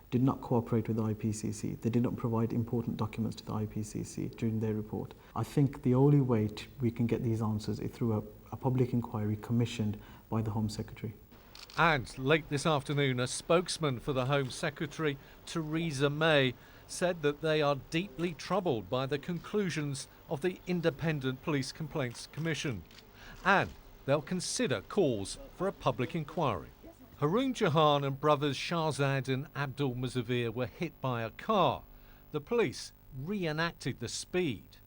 did not cooperate with the IPCC. They did not provide important documents to the IPCC during their report. I think the only way we can get these answers is through a public inquiry commissioned by the Home Secretary. And late this afternoon, a spokesman for the Home Secretary, Theresa May, said that they are deeply troubled by the conclusions of the Independent Police Complaints Commission. And they'll consider calls for a public inquiry. Tariq Jahan and brothers Shahzad and Abdul Muzavir were hit by a car. The police reenacted the speed.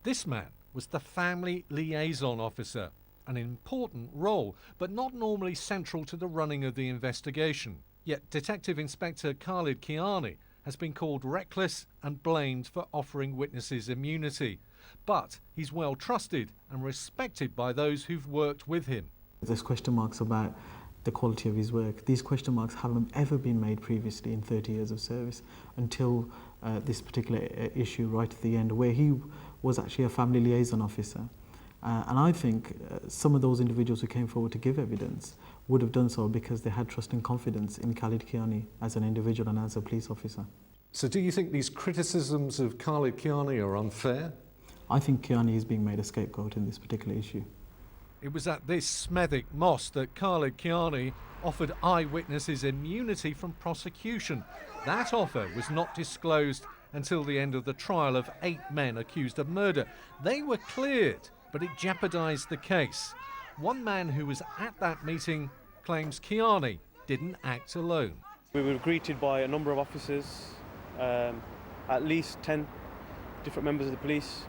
This man was the family liaison officer, an important role, but not normally central to the running of the investigation. Yet Detective Inspector Khalid Kiani has been called reckless and blamed for offering witnesses immunity. But he's well trusted and respected by those who've worked with him. There's question marks about the quality of his work. These question marks haven't ever been made previously in 30 years of service until this particular issue right at the end, where he was actually a family liaison officer. And I think some of those individuals who came forward to give evidence would have done so because they had trust and confidence in Khalid Kiani as an individual and as a police officer. So do you think these criticisms of Khalid Kiani are unfair? I think Kiani is being made a scapegoat in this particular issue. It was at this Smethwick mosque that Khalid Kiani offered eyewitnesses immunity from prosecution. That offer was not disclosed until the end of the trial of 8 men accused of murder. They were cleared, but it jeopardised the case. One man who was at that meeting claims Kiani didn't act alone. We were greeted by a number of officers, at least 10 different members of the police,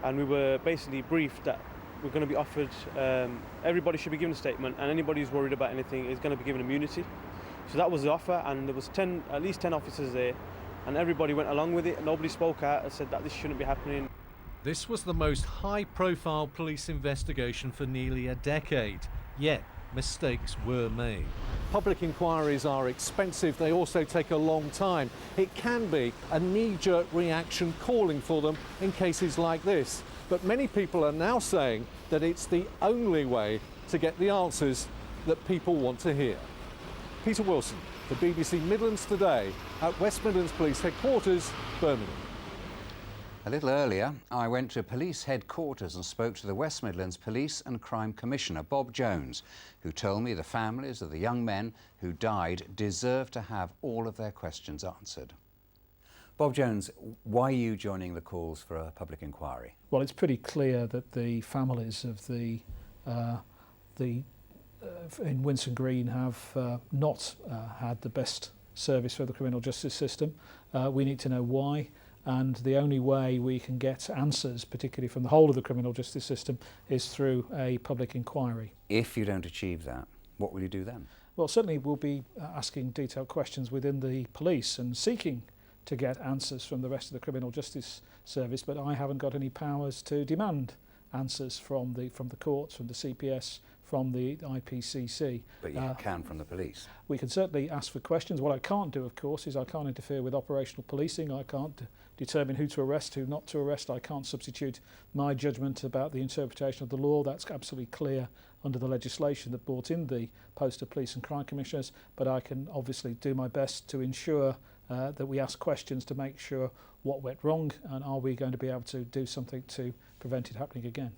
and we were basically briefed that we're going to be offered, everybody should be given a statement, and anybody who's worried about anything is going to be given immunity. So that was the offer, and there was at least 10 officers there, and everybody went along with it. Nobody spoke out and said that this shouldn't be happening. This was the most high-profile police investigation for nearly a decade, yet mistakes were made. Public inquiries are expensive, they also take a long time. It can be a knee-jerk reaction calling for them in cases like this. But many people are now saying that it's the only way to get the answers that people want to hear. Peter Wilson, for BBC Midlands Today, at West Midlands Police Headquarters, Birmingham. A little earlier, I went to police headquarters and spoke to the West Midlands Police and Crime Commissioner, Bob Jones, who told me the families of the young men who died deserve to have all of their questions answered. Bob Jones, why are you joining the calls for a public inquiry? Well, it's pretty clear that the families of in Winson Green have not had the best service for the criminal justice system. We need to know why. And the only way we can get answers, particularly from the whole of the criminal justice system, is through a public inquiry. If you don't achieve that, what will you do then? Well, certainly we'll be asking detailed questions within the police and seeking to get answers from the rest of the criminal justice service, but I haven't got any powers to demand answers from the courts, from the CPS, from the IPCC. But you can from the police. We can certainly ask for questions. What I can't do, of course, is I can't interfere with operational policing. I can't determine who to arrest, who not to arrest. I can't substitute my judgment about the interpretation of the law. That's absolutely clear under the legislation that brought in the post of police and crime commissioners. But I can obviously do my best to ensure that we ask questions to make sure what went wrong and are we going to be able to do something to prevent it happening again.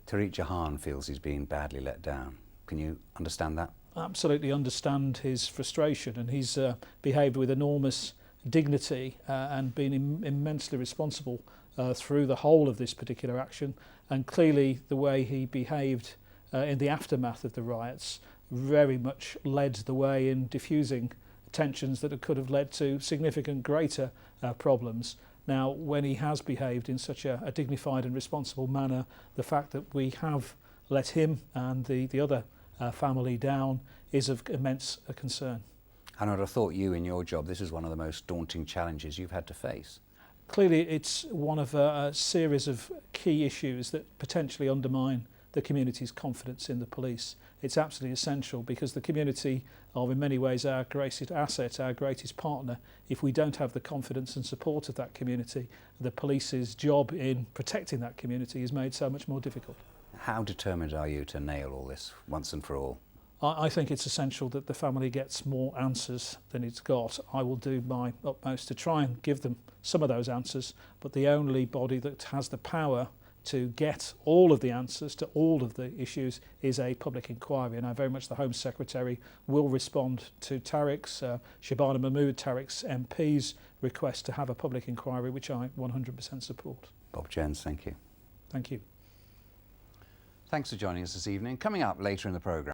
Tariq Jahan feels he's been badly let down. Can you understand that? I absolutely understand his frustration, and he's behaved with enormous dignity and been immensely responsible through the whole of this particular action, and clearly the way he behaved in the aftermath of the riots very much led the way in diffusing tensions that could have led to significant greater problems. Now, when he has behaved in such a dignified and responsible manner, the fact that we have let him and the other family down is of immense concern. And I'd have thought you, in your job, this is one of the most daunting challenges you've had to face. Clearly, it's one of a series of key issues that potentially undermine the community's confidence in the police. It's absolutely essential because the community are in many ways our greatest asset, our greatest partner. If we don't have the confidence and support of that community, the police's job in protecting that community is made so much more difficult. How determined are you to nail all this once and for all? I think it's essential that the family gets more answers than it's got. I will do my utmost to try and give them some of those answers, but the only body that has the power to get all of the answers to all of the issues is a public inquiry, and I very much the Home Secretary will respond to Tariq's, Shabana Mahmood, Tariq's MP's request to have a public inquiry, which I 100% support. Bob Jones, thank you. Thank you. Thanks for joining us this evening. Coming up later in the programme.